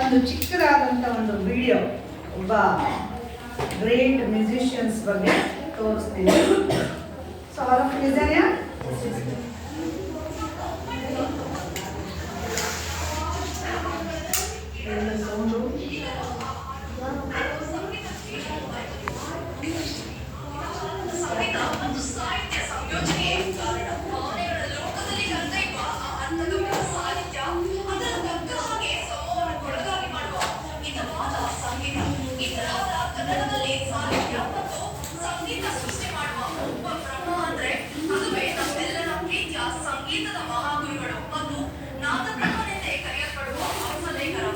ಒಂದು ಚಿಕ್ಕದಾದಂಥ ಒಂದು ವಿಡಿಯೋ ಒಬ್ಬ ಗ್ರೇಟ್ ಮ್ಯೂಸಿಷಿಯನ್ಸ್ ಬಗ್ಗೆ ತೋರಿಸ್ತೀನಿ. ಸೊ ಆಲ್ ಆಫ್ ನಿಜಾಯ ಸೌಂಡು ಸಂಗೀತದ ಮಹಾಗುರುಗಳು ಮತ್ತು ನಾದಬ್ರಹ್ಮನೆಂದೇ ಕರೆಯಲ್ಪಡುವ ಹಂಸಲೇಖರು.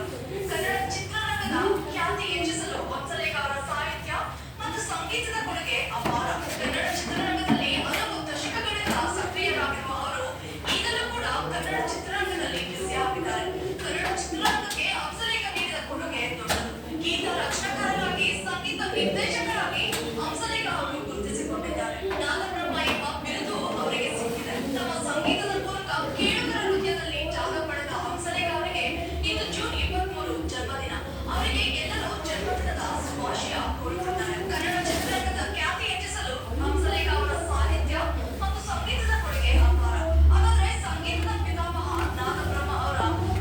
ಕನ್ನಡ ಚಿತ್ರರಂಗದ ಖ್ಯಾತಿ ಹೆಚ್ಚಿಸಲು ಹಂಸಲೇಖ ಅವರ ಸಾಹಿತ್ಯ ಮತ್ತು ಸಂಗೀತದ ಕೊಡುಗೆ ಅಪಾರ. ಕನ್ನಡ ಚಿತ್ರರಂಗದಲ್ಲಿ ಹಲವು ದಶಕಗಳಿಂದ ಸಕ್ರಿಯರಾಗಿರುವ ಅವರು ಈಗಲೂ ಕೂಡ ಕನ್ನಡ ಚಿತ್ರರಂಗದಲ್ಲಿ ಬ್ಯುಸಿಯಾಗಿದ್ದಾರೆ. ಕನ್ನಡ ಚಿತ್ರರಂಗಕ್ಕೆ ಹಂಸಲೇಖ ನೀಡಿದ ಕೊಡುಗೆ ದೊಡ್ಡದು. ಗೀತ ರಚನಾಕಾರರಾಗಿ, ಸಂಗೀತ ನಿರ್ದೇಶಕರಾಗಿ ಹಂಸಲೇಖ ಅವರು ಗುರುತಿಸಿಕೊಂಡಿದ್ದಾರೆ. ನಾದಬ್ರಹ್ಮ ಎಂಬ ಬಿರುದು ಅವರಿಗೆ ಸಿಕ್ಕಿದೆ. ತಮ್ಮ ಸಂಗೀತದ ಮೂಲಕ ಕೇಳುಗರ ಹೃದಯದಲ್ಲಿ ಜಾಗ ಪಡೆದ ಹಂಸಲೇಖ ಅವರಿಗೆ ಇಂದು ಜೂನ್ 23 ಜನ್ಮದಿನ. ಅವರಿಗೆ ಎಲ್ಲರೂ ಜನ್ಮದಿನದ ಶುಭಾಶಯ ಕೋರುತ್ತಿದ್ದಾರೆ. ಕನ್ನಡ ಚಿತ್ರರಂಗದ ಖ್ಯಾತಿ ಹೆಚ್ಚಿಸಲು ಹಂಸಲೇಖ ಅವರ ಸಾಹಿತ್ಯ ಮತ್ತು ಸಂಗೀತದ ಕೊಡುಗೆ ಅಪಾರ. ಹಾಗಾದ್ರೆ ಸಂಗೀತದ ಪಿತಾಮಹ ನಾದಬ್ರಹ್ಮ ಅವರ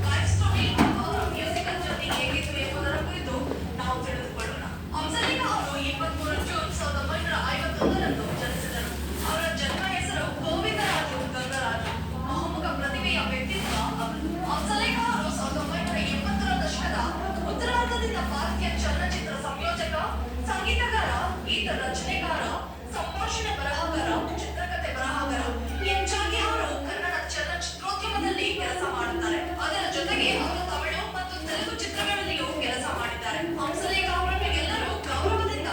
ಲೈಫ್ ಸ್ಟೋರಿ, ಅವರ ಮ್ಯೂಸಿಕಲ್ ಜರ್ನಿ ಹೇಗಿತ್ತು ಎಂಬುದರ ಕುರಿತು ನಾವು ತಿಳಿದುಕೊಳ್ಳೋಣ. ಹಂಸಲೇಖ ಅವರು 23 ಜೂನ್ 1951ರಂದು ಜನಿಸಿದರು. ಅವರ ಜನ್ಮ ಹೆಸರು ಗೋವಿಂದರಾಜು ಗಂಗರಾಜು. ಬಹುಮುಖ ಪ್ರತಿಭೆಯ ವ್ಯಕ್ತಿತ್ವ ಅವರು. ಹಂಸಲೇಖ ಅವರು 1980ರ ದಶಕದ ಉತ್ತರಾರ್ಧದಿಂದ ಭಾರತೀಯ ಚಲನಚಿತ್ರ ಸಂಯೋಜಕ, ಸಂಗೀತಗಾರ, ಗೀತ ರಚನೆಗಾರ, ಸಂಭಾಷಣೆ ಬರಹಗಾರ, ಚಿತ್ರಕಥೆ ಬರಹಗಾರ. ಹೆಚ್ಚಾಗಿ ಅವರು ಕನ್ನಡ ಚಲನಚಿತ್ರೋದ್ಯಮದಲ್ಲಿ ಕೆಲಸ ಮಾಡುತ್ತಾರೆ. ಅದರ ಜೊತೆಗೆ ಅವರು ತಮಿಳು ಮತ್ತು ತೆಲುಗು ಚಿತ್ರಗಳಲ್ಲಿಯೂ ಕೆಲಸ ಮಾಡಿದ್ದಾರೆ. ಹಂಸಲೇಖ ಅವರನ್ನು ಎಲ್ಲರೂ ಗೌರವದಿಂದ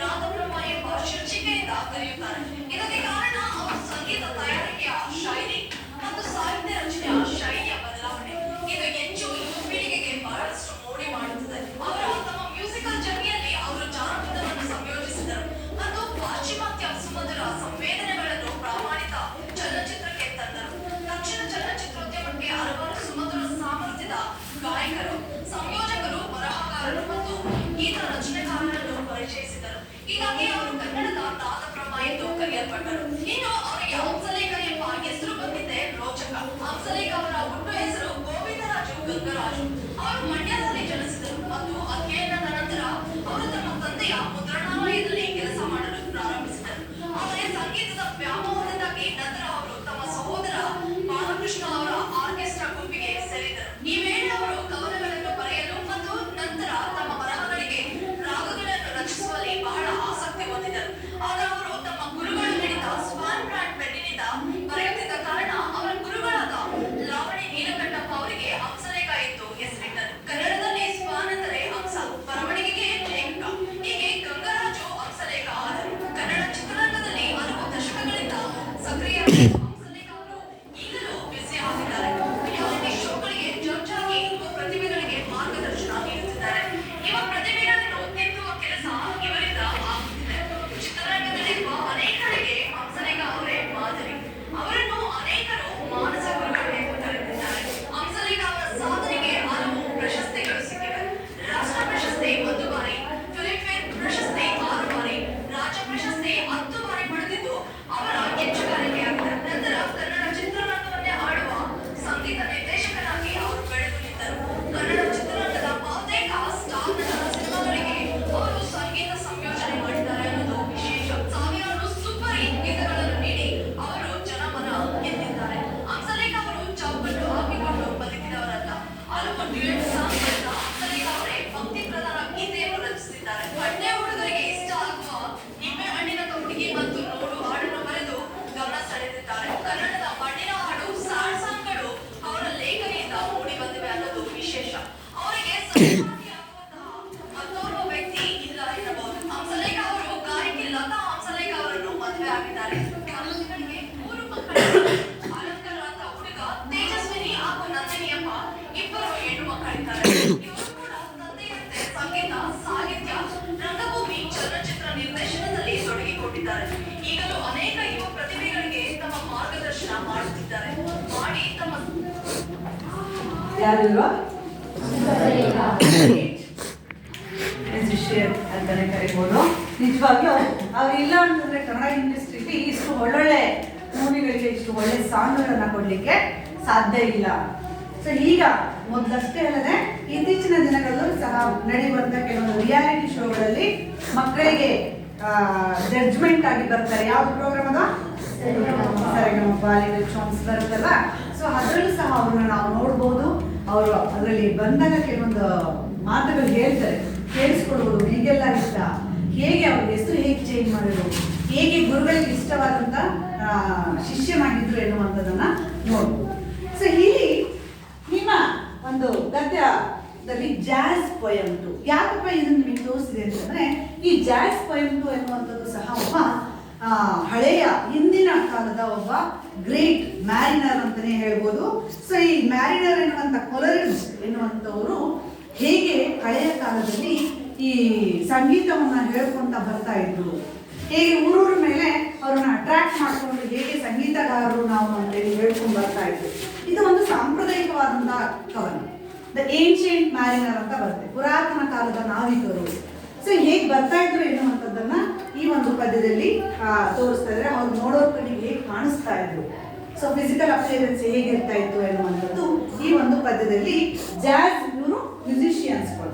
ನಾದಬ್ರಹ್ಮ ಎಂಬ ಶೀರ್ಷಿಕೆಯಿಂದ ಕರೆಯುತ್ತಾರೆ. ಇದಕ್ಕೆ ಕಾರಣ ಅವರ ಸಂಗೀತ ತಯಾರಿಕೆಯ ಶೈಲಿ ಮತ್ತು ಸಾಹಿತ್ಯ ರಚನೆಯ ಶೈಲಿಯ ಬದಲಾವಣೆ. ಇದು ಹೆಚ್ಚು ಯುವ ಪೀಳಿಗೆಗೆ ಬಹಳಷ್ಟು ಮೋಡಿ ಮಾಡುತ್ತದೆ. ಅವರ ತಮ್ಮ ಮ್ಯೂಸಿಕಲ್ ಜರ್ನಿಯಲ್ಲಿ ಅವರು ಜಾನಪದವನ್ನು ಸಂಯೋಜಿಸಿದರು ಮತ್ತು ಪಾಶ್ಚಿಮಾತ್ಯ ಸುಮಧುರ ಸಂವೇದನೆಗಳನ್ನು ಪ್ರಾಮಾಣಿಕ ಚಲನಚಿತ್ರಕ್ಕೆ ತಂದರು. ದಕ್ಷಿಣ ಚಲನಚಿತ್ರೋದ್ಯಮಕ್ಕೆ ಹಲವಾರು ಸುಮಧುರ ಸಾಮರ್ಥ್ಯದ ಗಾಯಕರು, ಸಂಯೋಜಕರು, ಬರಹಗಾರರು ಮತ್ತು ಗೀತ ರಚನೆಕಾರರನ್ನು ಪರಿಚಯಿಸಿದರು. ಹೀಗಾಗಿ ಅವರು ಕನ್ನಡದ ನಾದಬ್ರಹ್ಮ ಎಂದು ಕರೆಯಲ್ಪಟ್ಟರು. ಇನ್ನು ಅವರಿಗೆ ಹಂಸಲೇಖ ಎಂಬ ಹೆಸರು ಬಂದಿದ್ದೇ ರೋಚಕ. ಹಂಸಲೇಖ ಅವರ ಹುಟ್ಟು ಹೆಸರು ಗೋವಿಂದರಾಜು ಗಂಗರಾಜು. ಅವರು ಮಂಡ್ಯದಲ್ಲಿ ಜನಿಸಿದರು ಮತ್ತು ಅಧ್ಯಯನದ ನಂತರ ಅವರು ತಮ್ಮ ತಂದೆಯ ಮುದ್ರಣಾಲಯದಲ್ಲಿ ಕೆಲಸ ಮಾಡಲು ಪ್ರಾರಂಭಿಸಿದರು. ಆದರೆ ಸಂಗೀತದ ವ್ಯಾಮೋಹದಿಂದಾಗಿ ನಂತರ ಅವರು ತಮ್ಮ ಸಹೋದರ ಬಾಲಕೃಷ್ಣ ಅವರ ಆರ್ಕೆಸ್ಟ್ರಾ ಗುಂಪಿಗೆ ಸೇರಿದರು. ಈ ವೇಳೆ ಅವರು ಕವನಗಳನ್ನು ಬರೆಯಲು ಮತ್ತು ನಂತರ ತಮ್ಮ ಬರಹಗಳಿಗೆ ರಾಗಗಳನ್ನು ರಚಿಸುವಲ್ಲಿ ಬಹಳ ಆಸಕ್ತಿ ಹೊಂದಿದರು. ಆಗ ಅವರು ತಮ್ಮ ಗುರುಗಳು ನೀಡಿದ ಸ್ವಾನ್ ಬ್ರಾಂಡ್ ಪೆನ್ನಿನಿಂದ ಬರೆಯುತ್ತಿದ್ದ ಕಾರಣ ಅವರ ಗುರುಗಳಾದ ಲಾವಣಿ ನೀಲಕಂಠಪ್ಪ ಅವರಿಗೆ ಹಂಸಲೇಖ ಎಂದು ಹೆಸರಿಟ್ಟರು. ಕನ್ನಡದಲ್ಲಿ ಸ್ವಾನ್ ಅಂದರೆ ಹಂಸ, ಬರವಣಿಗೆಗೆ ಲೇಖಕ. ಹೀಗೆ ಗಂಗರಾಜು ಹಂಸಲೇಖ ಆದರು. ಕನ್ನಡ ಚಿತ್ರರಂಗದಲ್ಲಿ ಹಲವು ದಶಕಗಳಿಂದ ಸಕ್ರಿಯರಾಗಿರುವ ಹಂಸಲೇಖ ಅವರು ಈಗಲೂ ಬ್ಯುಸಿ ಆಗಿದ್ದಾರೆ. ರಿಯಾಲಿಟಿ ಶೋಗಳಿಗೆ ಜಡ್ಜ್ ಆಗಿ ಯುವ ಪ್ರತಿಭೆಗಳಿಗೆ ಮಾರ್ಗದರ್ಶನ ನೀಡುತ್ತಿದ್ದಾರೆ. ಯುವ ಪ್ರತಿಭೆಗಳನ್ನು ತಿದ್ದುವ ಕೆಲಸ ಇವರಿಂದ ಆಗುತ್ತಿದೆ. ಚಿತ್ರರಂಗದಲ್ಲಿರುವ ಅನೇಕರಿಗೆ ಹಂಸಲೇಖ ಅವರೇ ಮಾದರಿ. ಅವರನ್ನು ಅನೇಕರು ಮಾನಸ ಗುರುಗಳು ಎಂದು ಕರೆದಿದ್ದಾರೆ. ಹಂಸಲೇಖ ಅವರ ಸಾಧನೆಗೆ ಹಲವು ಪ್ರಶಸ್ತಿಗಳು ಸಿಕ್ಕಿವೆ. ರಾಷ್ಟ್ರ ಪ್ರಶಸ್ತಿ 1 ಬಾರಿ, ಫಿಲ್ಮ್ಫೇರ್ ಪ್ರಶಸ್ತಿ 6 ಬಾರಿ, ರಾಜ್ಯ ಪ್ರಶಸ್ತಿ 10 ಬಾರಿ ಪಡೆದಿದ್ದು ಅವರ ಹೆಚ್ಚುಗಾರಿಕೆಯಾಗಿದೆ. ನಂತರ ಕನ್ನಡ ಚಿತ್ರರಂಗವನ್ನೇ ಆಳುವ ಸಂಗೀತ ನಿರ್ದೇಶಕರಾಗಿ ಅವರು ಬೆಳೆದು ನಿಂತರು. ಕನ್ನಡ ಚಿತ್ರರಂಗದ ಬಹುತೇಕ ಸ್ಟಾರ್ ನಟರ ಸಿನಿಮಾಗಳಿಗೆ ಅವರು ಸಂಗೀತ ಸಂಯೋಜನೆ ಮಾಡಿದ್ದಾರೆ ಅನ್ನೋದು ವಿಶೇಷ. ಸಾವಿರಾರು ಸೂಪರ್ ಹಿಟ್ ಗೀತಗಳನ್ನು ನೀಡಿ ಅವರು ಜನಮನ ಗೆದ್ದಿದ್ದಾರೆ. ಹಂಸಲೇಖ ಅವರು ಚೌಕಟ್ಟು ಹಾಕಿಕೊಂಡು ಬದುಕಿದವರಲ್ಲ. ಹಲವು ಡ್ಯುಯೆಟ್ ಸಾಂಗ್ಗಳಿಂದ ಹಂಸಲೇಖ ಅವರೇ ಭಕ್ತಿ ಪ್ರಧಾನ ಗೀತೆಯನ್ನು ರಚಿಸಿದ್ದಾರೆ. ಹಳ್ಳಿ ಹುಡುಗರಿಗೆ ಇಷ್ಟ ಆಗುವ ನಿಂಬೆ ಹಣ್ಣಿನ ಹುಡುಗಿ ಮತ್ತು ನೋಡು ಹಾಡನ್ನು ಬರೆದು ಗಮನ ಸೆಳೆದಿದ್ದಾರೆ. ಕನ್ನಡದ ಮಣ್ಣಿನ ಹಾಡು, ಸ್ಯಾಡ್ ಸಾಂಗ್ಗಳು ಅವರ ಲೇಖನಿಯಿಂದ ಮೂಡಿ ಬಂದಿವೆ ಅನ್ನೋದು ವಿಶೇಷ. ಅವರಿಗೆ ಸಹಪಾಠಿಯಾಗುವಂತಹ ಮತ್ತೋರ್ವ ವ್ಯಕ್ತಿ ಇಲ್ಲ ಎನ್ನಬಹುದು. ಹಂಸಲೇಖ ಅವರು ಗಾಯಕಿ ಲತಾ ಹಂಸಲೇಖ ಅವರನ್ನು ಮದುವೆ ಆಗಿದ್ದಾರೆ. ದಂಪತಿಗಳಿಗೆ 3 ಮಕ್ಕಳಿದ್ದಾರೆ. ಅಲಂಕಾರ ಅಂತ ಹುಡುಗ, ತೇಜಸ್ವಿನಿ ಹಾಗೂ ನಂದಿನಿ ಎಂಬ 2 ಹೆಣ್ಣು ಮಕ್ಕಳಿದ್ದಾರೆ. ಇವರು ಕೂಡ ತಂದೆಯಂತೆ ಸಂಗೀತ, ಸಾಹಿತ್ಯ, ರಂಗಭೂಮಿ, ಚಲನಚಿತ್ರ ನಿರ್ದೇಶನದಲ್ಲಿ ತೊಡಗಿಕೊಂಡಿದ್ದಾರೆ. ಈಗಲೂ ಅನೇಕ ಯುವ ಪ್ರತಿಭೆಗಳಿಗೆ ತಮ್ಮ ಮಾರ್ಗದರ್ಶನ ಮಾಡುತ್ತಿದ್ದಾರೆ. ಮಾಡಿ ತಮ್ಮ ಯಾರಿಲ್ವಾ ಮ್ಯೂಸಿಷಿಯನ್ ಅಂತಾನೆ ಕರಿಬೋದು. ನಿಜವಾಗ್ಲೂ ಅವ್ರು ಇಲ್ಲ ಅಂತಂದ್ರೆ ಕನ್ನಡ ಇಂಡಸ್ಟ್ರಿಲಿ ಇಷ್ಟು ಒಳ್ಳೊಳ್ಳೆ ಮೂವಿಗಳಿಗೆ ಇಷ್ಟು ಒಳ್ಳೆ ಸಾಂಗ್ಗಳನ್ನ ಕೊಡ್ಲಿಕ್ಕೆ ಸಾಧ್ಯ ಇಲ್ಲ. ಸೊ ಈಗ ಮೊದಲಷ್ಟೇ ಅಲ್ಲದೆ ಇತ್ತೀಚಿನ ದಿನಗಳಲ್ಲೂ ಸಹ ನಡೆಯುವಂತ ಕೆಲವೊಂದು ರಿಯಾಲಿಟಿ ಶೋಗಳಲ್ಲಿ ಮಕ್ಕಳಿಗೆ ಜಡ್ಜ್ಮೆಂಟ್ ಆಗಿ ಬರ್ತಾರೆ. ಯಾವ್ದು ಪ್ರೋಗ್ರಾಮ್ ಅದು? ಸರಿಗಮಪ ಲಿಟಲ್ ಚಾಂಪ್ಸ್ ಬರುತ್ತಲ್ಲ. ಸೊ ಅದರಲ್ಲೂ ಸಹ ಅವ್ರನ್ನ ನಾವು ನೋಡ್ಬೋದು. ಅವರು ಅದರಲ್ಲಿ ಬಂದಾಗ ಕೆಲವೊಂದು ಮಾತುಗಳು ಹೇಳ್ತಾರೆ, ಕೇಳಿಸ್ಕೊಳ್ಬೋದು. ಹೀಗೆಲ್ಲ ಇಷ್ಟ, ಹೇಗೆ ಅವ್ರ ಹೆಸರು ಹೇಗೆ ಚೇಂಜ್ ಮಾಡಿದ್ರು, ಹೇಗೆ ಗುರುಗಳಿಗೆ ಇಷ್ಟವಾದಂತ ಶಿಷ್ಯನಾಗಿದ್ರು ಎನ್ನುವಂಥದ್ದನ್ನ ನೋಡ್ಬೋದು. ಸೊ ಇಲ್ಲಿ ನಿಮ್ಮ ಒಂದು ಗದ್ಯದಲ್ಲಿ ಜಾಝ್ ಪೊಯಮ್ ಟು, ಯಾಕಪ್ಪ ಇದನ್ನು ನಿಮಗೆ ತೋರಿಸಿದೆ ಅಂತಂದ್ರೆ ಈ ಜಾಝ್ ಪೊಯಮ್ ಟು ಎನ್ನುವಂಥದ್ದು ಸಹ ಒಬ್ಬ ಹಳೆಯ ಹಿಂದಿನ ಕಾಲದ ಒಬ್ಬ ಗ್ರೇಟ್ ಮ್ಯಾರಿನರ್ ಅಂತಾನೆ ಹೇಳ್ಬೋದು. ಸೊ ಈ ಮ್ಯಾರಿನರ್ ಎನ್ನುವಂಥ ಕೊಲರಿಡ್ಜ್ ಎನ್ನುವಂಥವರು ಹೇಗೆ ಹಳೆಯ ಕಾಲದಲ್ಲಿ ಈ ಸಂಗೀತವನ್ನ ಹೇಳ್ಕೊಂತ ಬರ್ತಾ ಇದ್ರು, ಹೇಗೆ ಊರೂರ ಮೇಲೆ ಅವ್ರನ್ನ ಅಟ್ರಾಕ್ಟ್ ಮಾಡ್ಕೊಂಡು ಹೇಗೆ ಸಂಗೀತಗಾರರು ನಾವು ಅಂತೇಳಿ ಹೇಳ್ಕೊಂಡು ಬರ್ತಾ ಇದ್ರು. ಇದು ಒಂದು ಸಾಂಪ್ರದಾಯಿಕವಾದಂತಹ ಕವನ. ದ ಏನ್ಷಿಯಂಟ್ ಮ್ಯಾರಿನರ್ ಅಂತ ಬರುತ್ತೆ, ಪುರಾತನ ಕಾಲದ ನಾವಿಕರು. ಸೊ ಹೇಗೆ ಬರ್ತಾ ಇದ್ರು ಎನ್ನುವಂಥದ್ದನ್ನ ಈ ಒಂದು ಪದ್ಯದಲ್ಲಿ ತೋರಿಸ್ತಾ ಇದ್ರೆ ಅವ್ರು ನೋಡೋರ್ ಕಡೆಗೆ ಹೇಗೆ ಕಾಣಿಸ್ತಾ ಇದ್ರು. ಸೊ ಫಿಸಿಕಲ್ ಅಪಿಯರೆನ್ಸ್ ಹೇಗಿರ್ತಾ ಇತ್ತು ಎನ್ನುವಂಥದ್ದು ಈ ಒಂದು ಪದ್ಯದಲ್ಲಿ ಜಾಝ್ ಇವರು ಮ್ಯೂಸಿಷಿಯನ್ಸ್ಗಳು.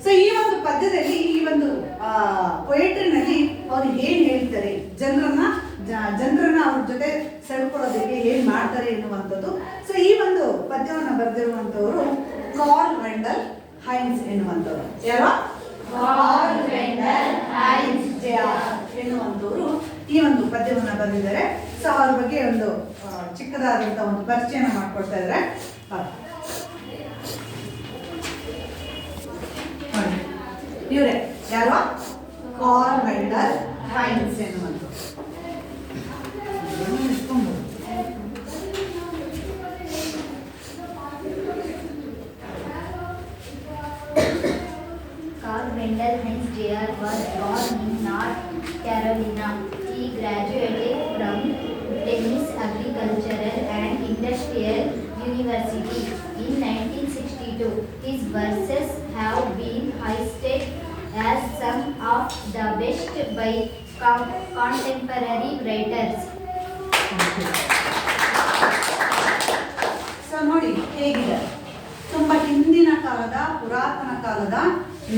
ಸೊ ಈ ಒಂದು ಪದ್ಯದಲ್ಲಿ ಈ ಒಂದು ಪೊಯೆಟ್ರಿನಲ್ಲಿ ಅವ್ರು ಏನ್ ಹೇಳ್ತಾರೆ, ಜನರನ್ನ ಅವ್ರ ಜೊತೆ ಸೆಳ್ಕೊಳ್ಳೋದಕ್ಕೆ ಏನ್ ಮಾಡ್ತಾರೆ ಎನ್ನುವಂಥದ್ದು. ಸೊ ಈ ಒಂದು ಪದ್ಯವನ್ನು ಬರೆದಿರುವಂತವರು ಕಾರ್ಲ್ ವೆಂಡಲ್ ಹೈನ್ಸ್ ಎನ್ನುವಂಥವ್ರು. ಯಾರೋ ಕಾರ್ಲ್ ವೆಂಡಲ್ ಹೈನ್ಸ್ ಎನ್ನುವಂಥವ್ರು ಈ ಒಂದು ಪದ್ಯವನ್ನ ಬರೆದಿದ್ದಾರೆ. ಸೊ ಅವ್ರ ಬಗ್ಗೆ ಒಂದು ಚಿಕ್ಕದಾದಂತ ಒಂದು ಪರಿಚಯನ ಮಾಡ್ಕೊಳ್ತಾ ಇದ್ದಾರೆ. ಇವರೇ ಯಾರೋ ಕಾರ್ಲ್ ವೆಂಡಲ್ ಹೈನ್ಸ್ ಎನ್ನುವಂಥವ್ರು. Carl Wendell Heinz Jr. was born in North Carolina. He graduated from Tennessee Agricultural and Industrial University in 1962. His verses have been hoisted as some of the best by contemporary writers. So ನೋಡಿ ಹೇಗಿದೆ, ತುಂಬಾ ಹಿಂದಿನ ಕಾಲದ ಪುರಾತನ ಕಾಲದ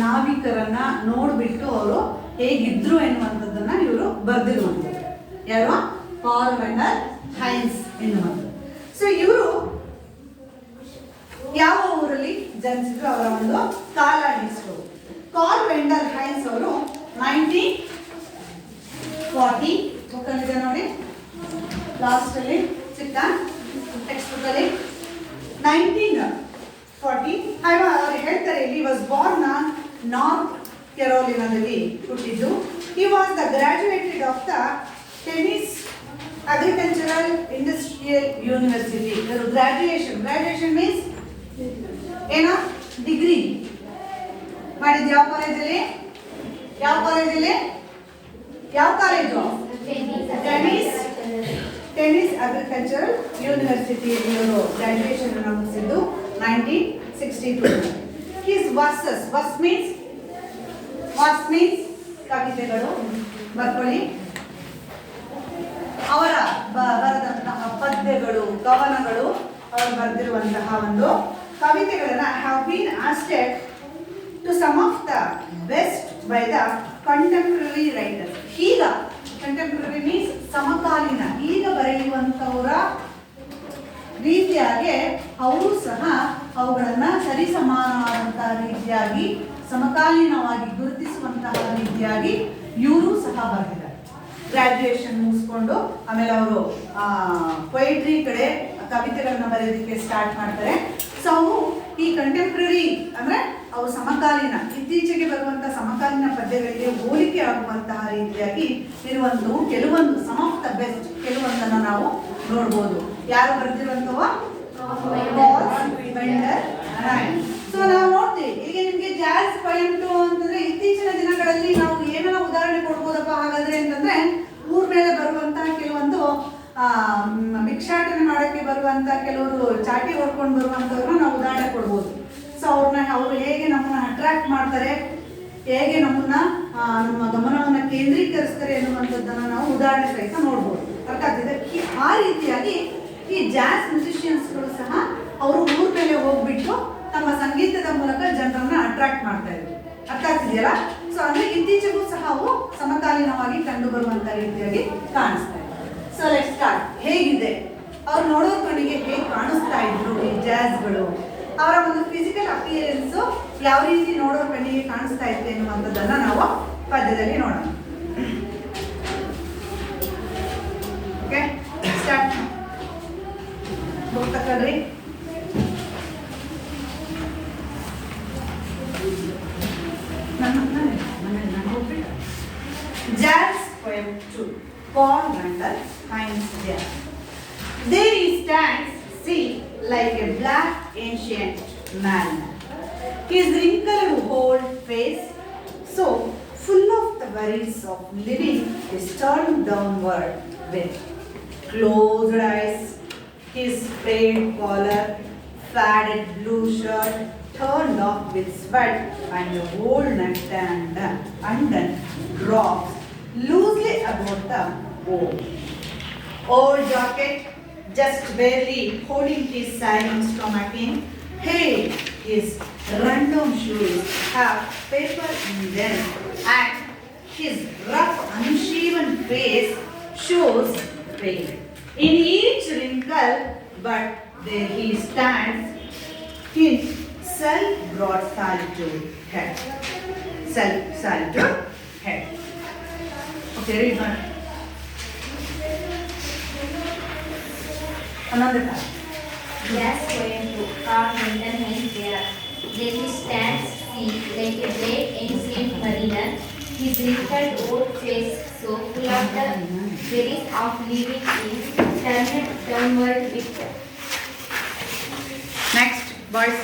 ನಾವಿಕರನ್ನ ನೋಡ್ಬಿಟ್ಟು ಅವರು ಹೇಗಿದ್ರು ಎನ್ನುವಂಥದ್ದನ್ನ ಇವರು ಬರೆದಿರುವಂಥದ್ದು. ಯಾರು? ಕಾರ್ಲ್ ವೆಂಡಲ್ ಹೈನ್ಸ್ ಎನ್ನುವಂಥದ್ದು. ಸೊ ಇವರು ಯಾವ ಊರಲ್ಲಿ ಜನಿಸಿದ್ರು, ಅವರ ಒಂದು ಕಾಲ ಹಿಸ್ಟರಿ. ಕಾರ್ಲ್ ವೆಂಡಲ್ ಹೈನ್ಸ್ ಅವರು 1940 ಬುಕ್ಕಲ್ಲಿದೆ ನೋಡಿ, ಲಾಸ್ಟ್ ಅಲ್ಲಿ ಸಿಕ್ಕ ಟೆಕ್ಸ್ಟ್ ಬುಕ್ ಅಲ್ಲಿ 1940 ಅವರು ಹೇಳ್ತಾರೆ ಇಲ್ಲಿ ವಾಸ್ ಬಾರ್ನ್ ಆನ್ ನಾರ್ತ್ ಕೆರೋಲಿನಾದಲ್ಲಿ ಹುಟ್ಟಿದ್ದು. He was the graduated of the tennis agricultural industrial university. Graduation means ಏನೋ ಡಿಗ್ರಿ ಮಾಡಿದ್ದು ಯಾವ ಕಾಲೇಜಲ್ಲಿ? ಯಾವ ಕಾಲೇಜು? ಟೆನ್ನಿಸ್ ಅಗ್ರಿಕಲ್ಚರಲ್ ಯೂನಿವರ್ಸಿಟಿಯಲ್ಲಿ ಇವರು ಗ್ರಾಜುಯೇಷನ್ ಅನ್ನು ಮುಗಿಸಿದ್ದು 1962. ಹಿಸ್ ವರ್ಸಸ್, ವರ್ಸ್ ಮೀನ್ಸ್ ಕವಿತೆಗಳು, ಬರ್ಕೊಳ್ಳಿ. ಅವರ ಬರೆದಂತಹ ಪದ್ಯಗಳು, ಕವನಗಳು, ಅವರು ಬರೆದಿರುವಂತಹ ಒಂದು ಕವಿತೆಗಳನ್ನ have been ousted to some of the best by the contemporary writers. ಈಗ ಕಂಟೆಂಪ್ರರಿ ಮೀನ್ಸ್ ಸಮಕಾಲೀನ, ಈಗ ಬರೆಯುವಂಥವರ ರೀತಿಯಾಗಿ ಅವರು ಸಹ ಅವುಗಳನ್ನ ಸರಿಸಮಾನವಾದಂತಹ ರೀತಿಯಾಗಿ ಸಮಕಾಲೀನವಾಗಿ ಗುರುತಿಸುವಂತಹ ರೀತಿಯಾಗಿ ಇವರು ಸಹ ಬರೆದಿದ್ದಾರೆ. ಗ್ರಾಜುಯೇಷನ್ ಮುಗಿಸ್ಕೊಂಡು ಆಮೇಲೆ ಅವರು ಪೊಯಿಟ್ರಿ ಕಡೆ ಕವಿತೆಗಳನ್ನ ಬರೆಯೋದಕ್ಕೆ ಸ್ಟಾರ್ಟ್ ಮಾಡ್ತಾರೆ. ಸೊ ಅವು ಈ ಕಂಟೆಂಪ್ರರಿ ಅಂದ್ರೆ ಅವು ಸಮಕಾಲೀನ, ಇತ್ತೀಚೆಗೆ ಬರುವಂತಹ ಸಮಕಾಲೀನ ಪದ್ಯಗಳಿಗೆ ಹೋಲಿಕೆ ಆಗುವಂತಹ ರೀತಿಯಾಗಿ ಇರುವಂತವು ಕೆಲವೊಂದು ಸಮ್ ಆಫ್ ದ ಬೆಸ್ಟ್ ಕೆಲವೊಂದನ್ನು ನಾವು ನೋಡ್ಬೋದು. ಯಾರು ಬರೆದಿರುವಂತವ? ಸೊ ನಾವು ನೋಡ್ತೀವಿ ಈಗ ನಿಮ್ಗೆ ಜಾಝ್ ಪೊಯಮ್ ಟು ಅಂತಂದ್ರೆ ಇತ್ತೀಚಿನ ದಿನಗಳಲ್ಲಿ ನಾವು ಏನೆಲ್ಲ ಉದಾಹರಣೆ ಕೊಡ್ಬೋದಪ್ಪ ಹಾಗಾದ್ರೆ ಅಂತಂದ್ರೆ ಊರ್ ಮೇಲೆ ಬರುವಂತಹ ಕೆಲವೊಂದು ಭಿಕ್ಷಾಟನೆ ಮಾಡಕ್ಕೆ ಬರುವಂತಹ ಕೆಲವರು ಚಾಟಿ ಹೊಡ್ಕೊಂಡು ಬರುವಂತವ್ರನ್ನ ನಾವು ಉದಾಹರಣೆ ಕೊಡ್ಬೋದು. ಸೊ ಅವರು ಹೇಗೆ ನಮ್ಮನ್ನ ಅಟ್ರಾಕ್ಟ್ ಮಾಡ್ತಾರೆ, ಹೇಗೆ ನಮ್ಮ ಗಮನವನ್ನು ಕೇಂದ್ರೀಕರಿಸ್ತಾರೆ ಅನ್ನುವಂಥದ್ದನ್ನು ನಾವು ಉದಾಹರಣೆ ಸಹಿತ ನೋಡ್ಬೋದು. ಅರ್ಥ ಆಗ್ತಿದೆ? ಆ ರೀತಿಯಾಗಿ ಈ ಜಾಸ್ ಮ್ಯೂಸಿಷಿಯನ್ಸ್ಗಳು ಸಹ ಅವರು ಊರ ಮೇಲೆ ಹೋಗ್ಬಿಟ್ಟು ತಮ್ಮ ಸಂಗೀತದ ಮೂಲಕ ಜನರನ್ನ ಅಟ್ರಾಕ್ಟ್ ಮಾಡ್ತಾ ಇದ್ರು. ಅರ್ಥ ಆಗ್ತಿದೆಯಲ್ಲ? ಸೊ ಅಂದ್ರೆ ಇತ್ತೀಚೆಗೂ ಸಹ ಅವು ಸಮಕಾಲೀನವಾಗಿ ಕಂಡು ಬರುವಂತ ರೀತಿಯಾಗಿ ಕಾಣಿಸ್ತಾ ಇದೆ. So let's start. ಹೇಗಿದೆ ಅವ್ರು ನೋಡೋರ್ ಕಣ್ಣಿಗೆ ಹೇಗೆ ಕಾಣಿಸ್ತಾ ಇದ್ರು ಈ ಜಾಸ್ಗಳು, ಅವರ ಒಂದು ಫಿಸಿಕಲ್ ಅಪಿಯರೆನ್ಸ್ ಯಾವ ರೀತಿ ನೋಡೋರ್ ಕಣ್ಣಿಗೆ ಕಾಣಿಸ್ತಾ ಇತ್ತು ಎನ್ನುವಂಥದ್ದನ್ನ ನಾವು ಪದ್ಯದಲ್ಲಿ ನೋಡೋಣ. Okay, start. ಬುಕ್ ತಗೊಳ್ರಿ. Jazz poem 2, Paul Randall Hines Jazz. There he stands, see, like a black ancient man. His wrinkled old face, so full of the worries of living, is turned downward with closed eyes. His frayed collar, faded blue shirt, turned off with sweat, and the old necktie undone drops loosely about the old jacket, just barely holding his silent stomach in. Hey, his rundown shoes have paper in them, and his rough, unshaven face shows pain in each wrinkle, but there he stands in self-brought solitude head. Self-solitude head. Okay, read one. Another time. Jazz poem 2, Carl Randall Hines Jr. There he stands, see, like a great ancient mariner, his wrinkled old face so full of the worries of living is turned downward with. Next, boys.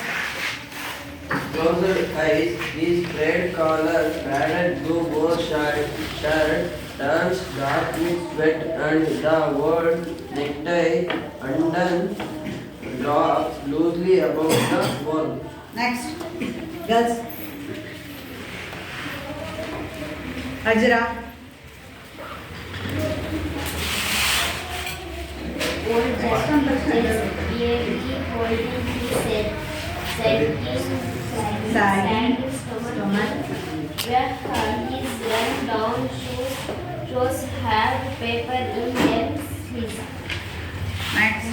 Closed eyes, his frayed collar, faded blue bow shirt turns dark with sweat, and the old necktie undone drops loosely about the wall. Next, girls. Ajra. Old Jack barely holding his head, sagging stomach, where his run-down shoes have paper in them. His Next,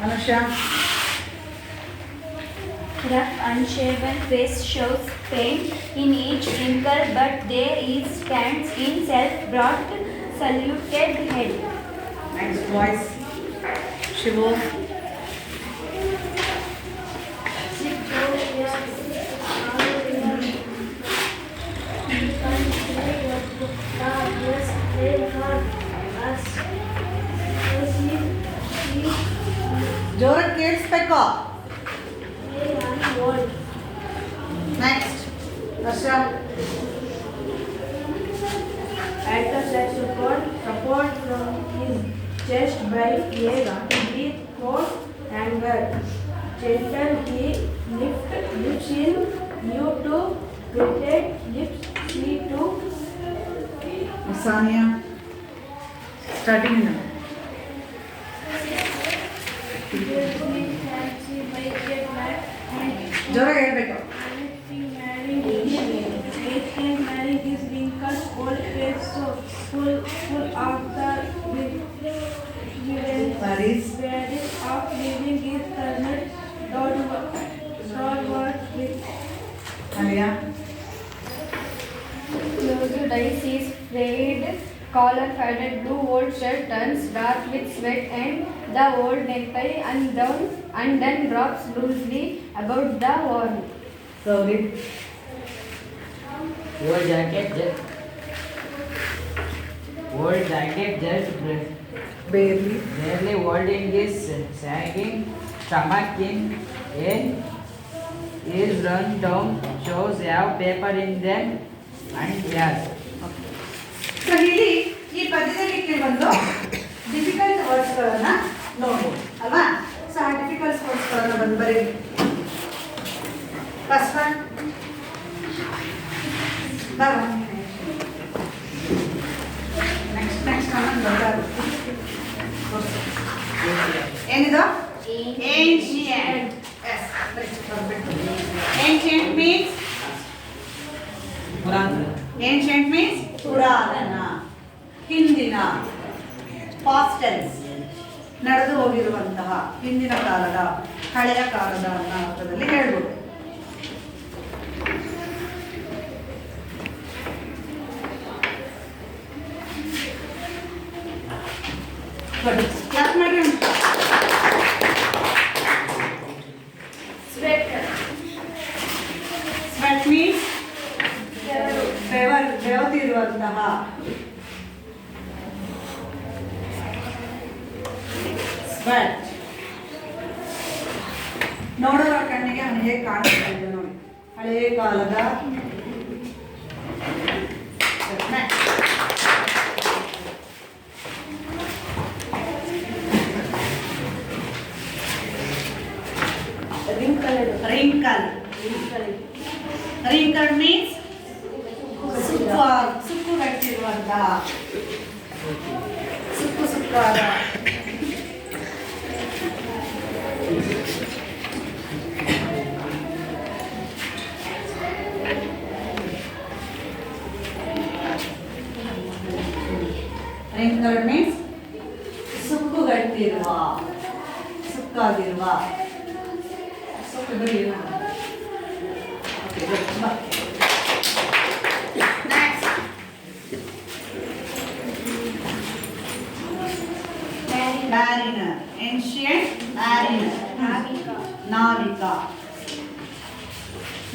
Anusha. Rough, unshaven face shows pain in each wrinkle, but there he stands in self-brought, saluted head. Next, boys. Shivu. ಜೋರಾಗಿ ಕೇಳಿಸ್ಬೇಕು. Next ವರ್ಷ. At the saxophone, support from his chest by a breathe cold anger. Gentle he lifts in new to pretend lips she to. Sania starting. ಜೋರಾಗಿ ಹೇಳ್ಬೇಕು. Marrying his wrinkled old face so full of the Worries. worries of living is turned downward with. Alia. Closed eyes, his frayed collar, faded blue old shirt turns dark with sweat, and the old necktie undone drops loosely about the wall. Gauri. Old jacket just barely holding his sagging stomach in. His run down shoes have paper in them, and yes. So ಇಲ್ಲಿ ಈ ಪದ್ಯದಲ್ಲಿ ಕೆಲವೊಂದು difficult ವರ್ಡ್ಸ್ಗಳನ್ನ ನೋಡ್ಬೋದು ಅಲ್ವಾ? So ಆ difficult ವರ್ಡ್ಸ್ಗಳನ್ನ ಬಂದು ಬರೀ. First one next ಏನಿದು ancient. Ancient means ancient means ಪುರಾತನ, ಹಿಂದಿನ, ಪಾಸ್ಟ್ ಟೆನ್ಸ್, ನಡೆದು ಹೋಗಿರುವಂತಹ, ಹಿಂದಿನ ಕಾಲದ, ಹಳೆಯ ಕಾಲದ ಅನ್ನೋ ಅರ್ಥದಲ್ಲಿ ಹೇಳ್ಬೋದು. ಕ್ಲಾಸ್ ಮಾಡಿ. ಸ್ವೆಟ್ ಮೀನ್ಸ್ ಬೆವತಿರುವಂತಹ, ಸ್ವೆಟ್. ನೋಡೋರ ಕಣ್ಣಿಗೆ ಹೇಗೆ ಕಾಣಿಸ್ತಾ ಇದೆ ನೋಡಿ, ಹಳೆಯ ಕಾಲದ. ರಿಂಕಲ್ ಮೀನ್ಸ್ ಸುಕ್ಕುಗಟ್ಟಿರುವಂತಹ, ಸುಕ್ಕಾದ. ರಿಂಕಲ್ ಮೀನ್ಸ್ ಸುಕ್ಕುಗಟ್ಟಿರುವ, ಸುಕ್ಕಾಗಿರುವ. Mariner, ancient mariner, navika.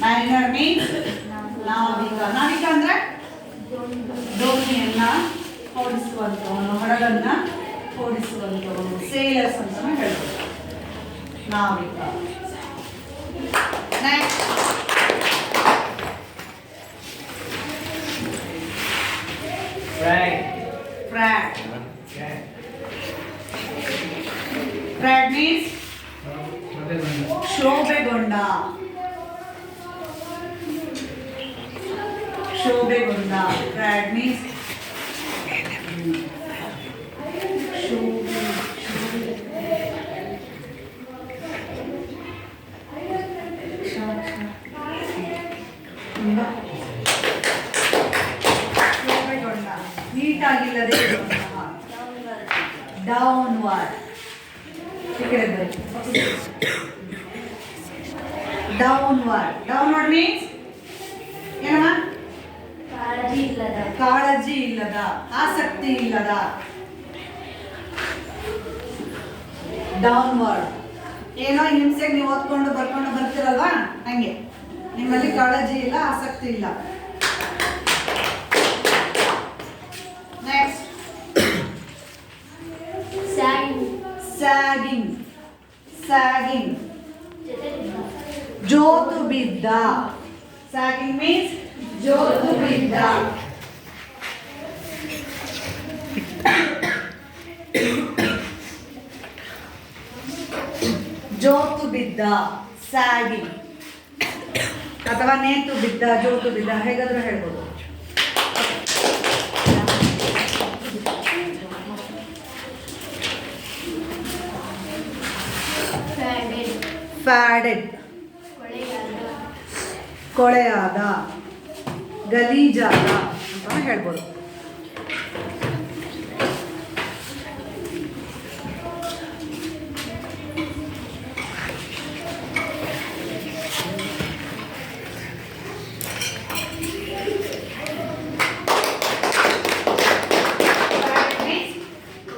Mariner means navika. Navika ಅಂದ್ರೆ ದೋಣಿಯನ್ನ ಓಡಿಸುವಂತವನು, ಹಡಗನ್ನ ಓಡಿಸುವಂತವನು, ಸೇಲರ್ಸ್ ಅಂತ ಹೇಳ್ಬೋದು. ನಾವಿಕ. Next frayed. ಫ್ರಾಡ್ ಮೀನ್ಸ್ ಶೋಭೆಗೊಂಡ, ಶೋಭೆಗೊಂಡ. ಫ್ರಾಡ್ ಮೀನ್ಸ್ ನೀಟಾಗಿಲ್ಲದೆ ಡೌನ್ವರ್ಡ್. ಡೌನ್ವರ್ಡ್. ಡೌನ್ವರ್ಡ್ ಮೀನ್ಸ್ ಏನಮ್ಮ? ಕಾಳಜಿ ಇಲ್ಲದ, ಆಸಕ್ತಿ ಇಲ್ಲದ. ಡೌನ್ವರ್ಡ್ ಏನೋ ಹಿಂಸೆಗೆ ನೀವು ಓದ್ಕೊಂಡು ಬರ್ಕೊಂಡು ಬರ್ತಿರಲ್ವಾ, ಹಂಗೆ ನಿಮ್ಮಲ್ಲಿ ಕಾಳಜಿ ಇಲ್ಲ, ಆಸಕ್ತಿ ಇಲ್ಲ. Next sagging. ಸ್ಯಾಗಿಂಗ್ ಜೋತು ಬಿದ್ದ. ಸ್ಯಾಗಿಂಗ್ ಮೀನ್ಸ್ ಜೋತು ಬಿದ್ದ. ಜೋತು ಬಿದ್ದ, ಸ್ಯಾಗಿಂಗ್. ಅಥವಾ ನೇತು ಬಿದ್ದ, ಜೋತು ಬಿದ್ದ, ಹೇಗಾದ್ರೂ ಹೇಳ್ಬೋದು. ಫ್ಯಾಡೆಡ್ ಕೊಳೆಯಾದ, ಗಲೀಜಾದ ಅಂತ ಹೇಳ್ಬೋದು.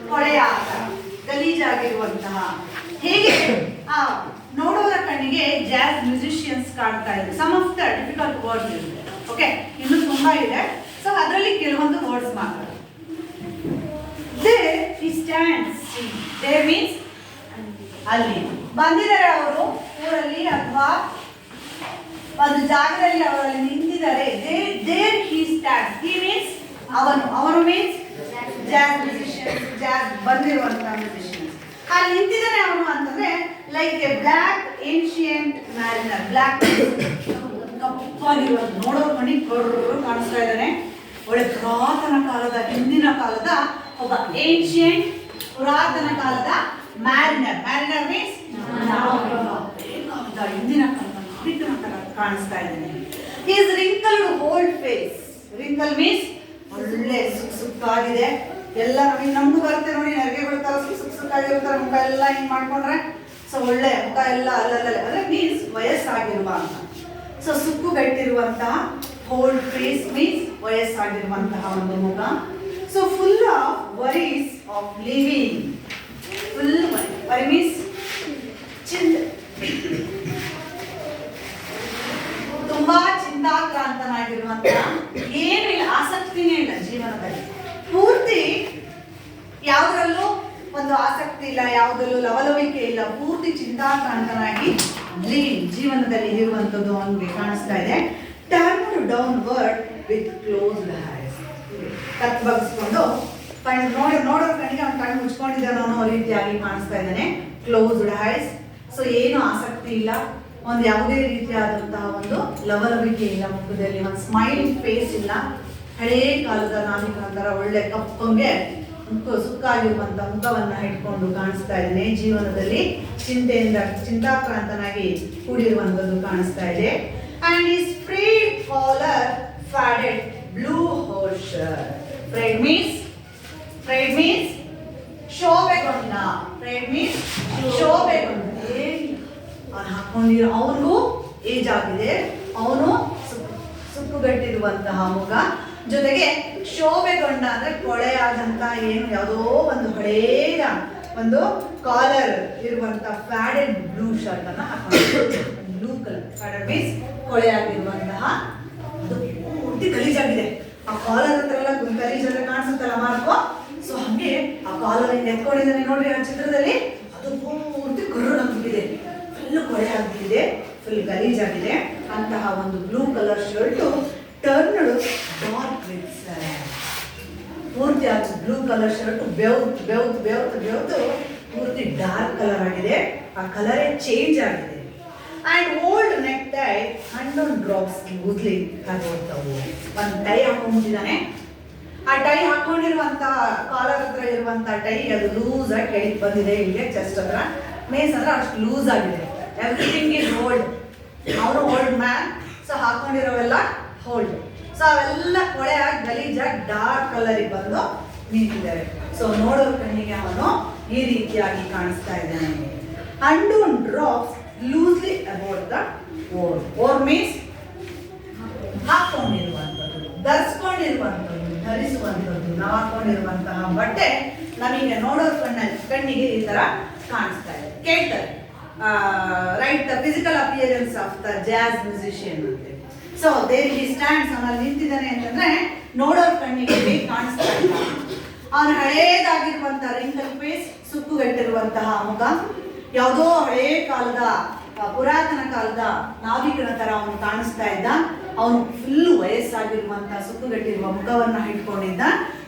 ಕೊಳೆಯಾದ, ಗಲೀಜಾಗಿರುವಂತಹ. ಹೇಗೆ ನೋಡೋರ ಕಣ್ಣಿಗೆ ಜಾಜ್ ಮ್ಯೂಸಿಷಿಯನ್ಸ್ ಕಾಣ್ತಾ ಇದೆ. Some of the difficult words ಇದೆ. ಓಕೆ, ಇನ್ನೂ ತುಂಬಾ ಇದೆ. ಸೊ ಅದರಲ್ಲಿ ಕೆಲವೊಂದು ವರ್ಡ್ಸ್ ಮಾತ್ರ. There he stands. There means ಅಲ್ಲಿ ಬಂದಿದ್ದಾರೆ ಅವರು ಊರಲ್ಲಿ ಅಥವಾ ಒಂದು ಜಾಗದಲ್ಲಿ ಅವರಲ್ಲಿ ನಿಂತಿದ್ದಾರೆ. There he stands. He means ಅವನು means ಜಾಜ್ ಮ್ಯೂಸಿಷಿಯನ್ಸ್, ಜಾಜ್ ಬಂದಿರುವಂತಹ ಮ್ಯೂಸಿಷಿಯನ್ಸ್. ಅಲ್ಲಿ ನಿಂತಿದ್ದಾನೆ ಅವನು ಅಂತಂದ್ರೆ like a black ancient mariner. Black ಕಪ್ಪಾಗಿರೋದು, ನೋಡೋ ಮಣಿ ಕರ್ರು ಕಾಣಿಸ್ತಾ ಇದ್ದಾನೆ. ಒಳ್ಳೆ ಪುರಾತನ ಕಾಲದ, ಹಿಂದಿನ ಕಾಲದ ಒಬ್ಬ ಏನ್ಷಿಯಂಟ್, ಪುರಾತನ ಕಾಲದ ಮ್ಯಾರಿನರ್. ಮ್ಯಾರಿನರ್ ಮೀನ್ಸ್ ಹಿಂದಿನ ಕಾಲದ ನಾವಿಕನ ತರ ಕಾಣಿಸ್ತಾ ಇದ್ದಾನೆ. Is wrinkled old face. Wrinkle means ಒಳ್ಳೆ ಸುಕ್ಕಾಗಿದೆ. ಎಲ್ಲ ನಮ್ಗೂ ಬರುತ್ತೆ ನೋಡಿ, ನೆರಿಗೆಗಳು ತರ ಸುಕ್ಕಾಗಿರ್ತಾರೆ, ಮುಖ ಎಲ್ಲ ಹಿಂಗ್ ಮಾಡ್ಕೊಂಡ್ರೆ. ಸೊ ಒಳ್ಳೆ ಮುಖ ಎಲ್ಲ ಅಲ್ಲಲ್ಲೇ, ಅಂದ್ರೆ ಮೀನ್ಸ್ ವಯಸ್ಸಾಗಿರುವ ಅಂತ. ಸೊ ಸುಕ್ಕುಗಟ್ಟಿರುವಂತಹ ಹೋಲ್ಡ್ ಫೇಸ್ ಮೀನ್ಸ್ ವಯಸ್ಸಾಗಿರುವಂತಹ ಒಂದು ಮುಖ. So full of worries of living. Full worry means ತುಂಬಾ ಚಿಂತಾಕ್ರಾಂತನಾಗಿರುವಂತಹ, ಏನು ಇಲ್ಲ, ಆಸಕ್ತಿನೇ ಇಲ್ಲ ಜೀವನದಲ್ಲಿ. ಪೂರ್ತಿ ಯಾವುದರಲ್ಲೂ ಒಂದು ಆಸಕ್ತಿ ಇಲ್ಲ, ಯಾವುದರಲ್ಲೂ ಲವಲವಿಕೆ ಇಲ್ಲ, ಪೂರ್ತಿ ಚಿಂತಾಕ್ರಾಂತನಾಗಿ ಜೀವನದಲ್ಲಿ ಇರುವಂಥದ್ದು ಅವನಿಗೆ ಕಾಣಿಸ್ತಾ ಇದೆ. Turned downward with closed eyes. ಕತ್ ಬಗ್ಸ್ಕೊಂಡು ನೋಡೋ ಕಣ್ಣಿಗೆ ಅವ್ನು ಕಣ್ಣು ಮುಚ್ಕೊಂಡಿದ್ದಾನೆ ಅನ್ನೋ ರೀತಿಯಾಗಿ ಕಾಣಿಸ್ತಾ ಇದ್ದಾನೆ. Closed ice. ಸೊ ಏನು ಆಸಕ್ತಿ ಇಲ್ಲ, ಒಂದು ಯಾವುದೇ ರೀತಿಯಾದಂತಹ ಒಂದು ಲವಲವಿಕೆ ಇಲ್ಲ ಮುಖದಲ್ಲಿ, ಒಂದು ಸ್ಮೈಲಿಂಗ್ ಫೇಸ್ ಇಲ್ಲ. ಹಳೇ ಕಾಲದ ನಾವಿಕನ ಥರ ಒಳ್ಳೆ ಕಪ್ಪಂಗೆ ಸುಕ್ಕಾಗಿರುವಂತ ಮುಖವನ್ನ ಇಟ್ಕೊಂಡು ಕಾಣಿಸ್ತಾ ಇದ್ದಾನೆ. ಜೀವನದಲ್ಲಿ ಚಿಂತಾಕ್ರಾಂತನಾಗಿ ಕೂಡಿರುವಂತದ್ದು ಕಾಣಿಸ್ತಾ ಇದೆ. And his frayed collar faded blue horse. Frayed means ಶೋಭೆಗೊಂಡ. ಫ್ರೇಡ್ ಮೀನ್ಸ್ ಶೋಭೆಗೊಂಡ. ಅವನು ಹಾಕೊಂಡಿರೋ, ಅವನಿಗೂ ಏಜ್ ಆಗಿದೆ, ಅವನು ಸುಕ್ಕುಗಟ್ಟಿರುವಂತಹ ಮುಖ, ಜೊತೆಗೆ ಶೋಭೆಗೊಂಡ ಅಂದ್ರೆ ಕೊಳೆಯಾದಂತ, ಏನು ಯಾವುದೋ ಒಂದು ಹಳೇದ ಒಂದು ಕಾಲರ್ ಇರುವಂತ ಫ್ಯಾಡೆಡ್ ಬ್ಲೂ ಶರ್ಟ್ ಅನ್ನ ಹಾಕೊಂಡಿದ್ದಾರೆ. ಬ್ಲೂ ಕಲರ್ ಫ್ಯಾಡೆಡ್ ಮೀನ್ಸ್ ಕೊಳೆಯಾಗಿರುವಂತಹ, ಅದು ಪೂರ್ತಿ ಗಲೀಜಾಗಿದೆ. ಆ ಕಾಲರ್ ಹತ್ರ ಎಲ್ಲ ಗಲೀಜೆಲ್ಲ ಕಾಣಿಸುತ್ತಲ್ಲ ಮಾರ್ಕೋ. ಸೊ ಹಂಗೆ ಆ ಕಾಲರ್ ಹಿಂಗೆ ಎತ್ಕೊಂಡಿದ್ದಾನೆ ನೋಡ್ರಿ ಆ ಚಿತ್ರದಲ್ಲಿ, ಅದು ಪೂರ್ತಿ ಕರ್ರಗಾಗ್ಬಿಟ್ಟಿದೆ, ಫುಲ್ ಕೊಳೆ ಆಗ್ಬಿಟ್ಟಿದೆ, ಫುಲ್ ಗಲೀಜಾಗಿದೆ. ಅಂತಹ ಒಂದು blue colour shirt turned dark with ಪೂರ್ತಿ ಆ ಬ್ಲೂ ಕಲರ್ ಶರ್ಟ್ ಬೆವ್ತು ಪೂರ್ತಿ ಡಾರ್ಕ್ ಕಲರ್ ಆಗಿದೆ. ಆ ಕಲರೇ ಚೇಂಜ್ ಆಗಿದೆ. And old neck tie hundred drops loosely ಹಾಕಿರ್ತಾವು. ಒಂದು ಟೈ ಹಾಕೊಂಡ್ಬಿಟ್ಟಿದ್ದಾನೆ. ಆ ಟೈ ಹಾಕೊಂಡಿರುವಂತ ಕಾಲರ್ ಹತ್ರ ಇರುವಂತ ಟೈ ಅದು ಲೂಸ್ ಆಗಿ ಕೆಳಗೆ ಬಂದಿದೆ, ಇಲ್ಲಿಗೆ ಚೆಸ್ಟ್ ಹತ್ರ ಮೇಸ್ ಅಂದ್ರೆ ಅಷ್ಟು ಲೂಸ್ ಆಗಿದೆ. Everything is old. ಅವನು ಓಲ್ಡ್ ಮ್ಯಾನ್. ಸೊ ಹಾಕೊಂಡಿರೋವೆಲ್ಲ ಹೋಲ್ಡ್. ಸೊ ಅವೆಲ್ಲ ಕೊಳೆ ಆಗಿ ಗಲೀಜಾಗಿ ಡಾರ್ಕ್ ಕಲರಿಗೆ ಬಂದು ನಿಂತಿದ್ದಾರೆ. ಸೊ ನೋಡೋ ಕಣ್ಣಿಗೆ ಅವನು ಈ ರೀತಿಯಾಗಿ ಕಾಣಿಸ್ತಾ ಇದ್ದಾನೆ. And on drops loosely about the ore. Ore means ಹಾಕೊಂಡಿರುವಂಥದ್ದು, ಧರಿಸುವಂಥದ್ದು, ನಾವು ಹಾಕೊಂಡಿರುವಂತಹ ಬಟ್ಟೆ ನಮಗೆ ನೋಡೋ ಕಣ್ಣಿಗೆ ಈ ತರ ಕಾಣಿಸ್ತಾ ಇದೆ. ಕೇಳ್ತಾರೆ, right the physical appearance of the jazz musician ಅಂತ. ಸೊ ದೇರ್ ಹಿ ಸ್ಟ್ಯಾಂಡ್ಸ್, ಅವನಲ್ಲಿ ನಿಂತಿದ್ದಾನೆ ಅಂತಂದ್ರೆ ನೋಡೋರ್ ಕಣ್ಣಿಗೆ ಹೇಗೆ ಕಾಣಿಸ್ತಾ ಇಲ್ಲ. ಅವನ ಹಳೇದಾಗಿರುವಂತಹ ರಿಂಕಲ್ ಫೇಸ್, ಸುಕ್ಕುಗಟ್ಟಿರುವಂತಹ ಮುಖ, ಯಾವುದೋ ಹಳೇ ಕಾಲದ, ಪುರಾತನ ಕಾಲದ ನಾವಿಕನ ತರ ಅವನು ಕಾಣಿಸ್ತಾ ಇದ್ದ. ಅವನು ಫುಲ್ ವಯಸ್ಸಾಗಿರುವಂತಹ ಸುಕ್ಕುಗಟ್ಟಿರುವ ಮುಖವನ್ನ ಇಟ್ಕೊಂಡಿದ್ದ.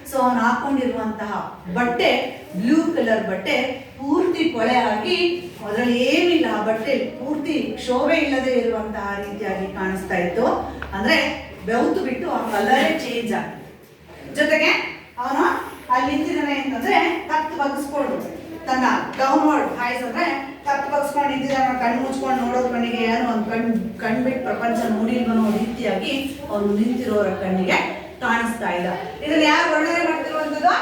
ಸೊ ಅವನು ಹಾಕೊಂಡಿರುವಂತಹ ಬಟ್ಟೆ ಬ್ಲೂ ಕಲರ್ ಬಟ್ಟೆ ಪೂರ್ತಿ ಕೊಳೆ ಆಗಿ, ಅದರಲ್ಲಿ ಏನಿಲ್ಲ, ಆ ಬಟ್ಟೆ ಪೂರ್ತಿ ಶೋಭೆ ಇಲ್ಲದೆ ಇರುವಂತಹ ರೀತಿಯಾಗಿ ಕಾಣಿಸ್ತಾ ಇತ್ತು. ಅಂದ್ರೆ ಬೆವ್ತು ಬಿಟ್ಟು ಆ ಕಲರೇ ಚೇಂಜ್ ಆಗಿದೆ. ಜೊತೆಗೆ ಅವನು ಅಲ್ಲಿ ನಿಂತಿದ್ದಾನೆ ಅಂತಂದ್ರೆ ಕತ್ತು ಬಗ್ಗಿಸ್ಕೊಂಡು, ತನ್ನ ಡೌನ್ವರ್ಡ್ ಐಸ್ ಅಂದ್ರೆ ಕತ್ತು ಬಗ್ಸ್ಕೊಂಡು ನಿಂತಿದ್ದಾನೆ, ಕಣ್ಣು ಮುಚ್ಕೊಂಡು ನೋಡೋ ಕಣ್ಣಿಗೆ ಏನೋ ಒಂದು ಕಣ್ಬಿಟ್ಟು ಪ್ರಪಂಚ ನೋಡಿಲ್ವನೋ ರೀತಿಯಾಗಿ ಅವನು ನಿಂತಿರೋರ ಕಣ್ಣಿಗೆ ಕಾಣಿಸ್ತಾ ಇಲ್ಲ. ಇದರಲ್ಲಿ ಯಾರು ವರ್ಣನೆ ಮಾಡ್ತಿರುವಂತದ್ದು?